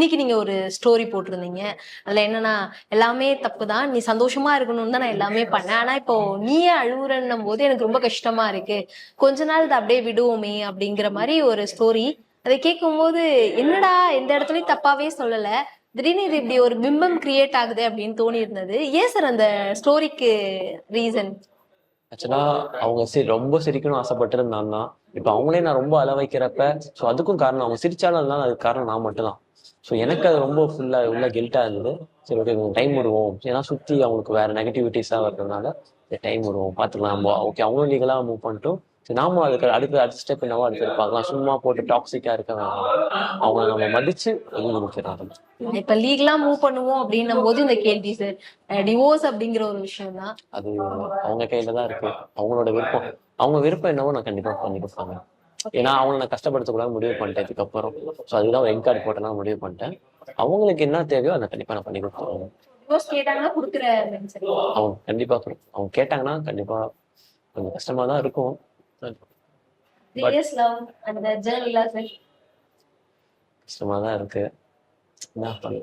இன்னைக்கு நீங்க ஒரு ஸ்டோரி போட்டிருந்தீங்க. அதுல என்னன்னா, எல்லாமே தப்பு தான். நீ சந்தோஷமா இருக்கணும்னு தான் நான் எல்லாமே பண்ணேன். ஆனா இப்போ நீயே அழுவுறன்னும் போது எனக்கு ரொம்ப கஷ்டமா இருக்கு. கொஞ்ச நாள் இத அப்படியே விடுவோமே அப்படிங்கிற மாரி ஒரு ஸ்டோரி. அத கேட்கும்போது, என்னடா எந்த இடத்துலயும் தப்பாவே சொல்லல. திடீர்னு இது இப்படி ஒரு பிம்பம் கிரியேட் ஆகுது அப்படின்னு தோணி இருந்தது. ஏன் சார் அந்த ஸ்டோரிக்கு ரீசன்? ஆக்சுவலா அவங்க ரொம்ப சிரிக்கணும்னு ஆசைப்பட்டது நான் தான். இப்ப அவங்களே நான் ரொம்ப அள வைக்கிறப்ப ஸோ அதுக்கும் காரணம் அவங்க சிரிச்சாலும் அதனால அதுக்கு காரணம் நான் மட்டும் தான். ஸோ எனக்கு அது ரொம்ப ஃபுல்லா உள்ள கில்ட்டா இருந்தது. சரி ஓகே டைம் விடுவோம். ஏன்னா சுத்தி அவங்களுக்கு வேற நெகட்டிவிட்டிஸா வர்றதுனால சரி டைம் விடுவோம் பார்த்துக்கலாம். நம்ம ஓகே அவங்களும் லீகலா மூவ் பண்ணிட்டோம். சரி நாமும் அதுக்கு அடுத்த ஸ்டெப் என்னவோ அடுத்து பார்க்கலாம். சும்மா போட்டு டாக்ஸிக்கா இருக்க வேண்டாம். அவங்கள நம்ம மதிச்சு வெளியே முடிச்சிடலாம். இப்ப லீகலா மூவ் பண்ணுவோம் அப்படின்னும் போது இந்த கேள்வி சார். டிவோர்ஸ் அப்படிங்கிற ஒரு விஷயம் தான். அது அவங்க கையில தான் இருக்கு. அவங்களோட விருப்பம். அவங்க விருப்பம் என்னவோ நான் கண்டிப்பா பண்ணி கொடுப்பாங்க. ஏன்னா அவங்கள நான் கஷ்டப்படுத்தக்கூடாது முடிவு பண்ணிட்டேன் இதுக்கப்புறம். ஸோ அதுதான் ரெட் கார்டு போட்டேன்னா முடிவு பண்ணிட்டேன். அவங்களுக்கு என்ன தேவையோ அதை கண்டிப்பா நான் பண்ணி கொடுத்துருவேன். டிவோர்ஸ் கேட்டாங்கன்னா குடுக்குற மென்சன். அவங்க கண்டிப்பா அவங்க கேட்டாங்கன்னா கண்டிப்பா கொஞ்சம் கஷ்டமா தான் இருக்கும். பட் லவ் அந்த ஜர்னில சார் கஷ்டமா தான் இருக்கு. என்ன பண்ண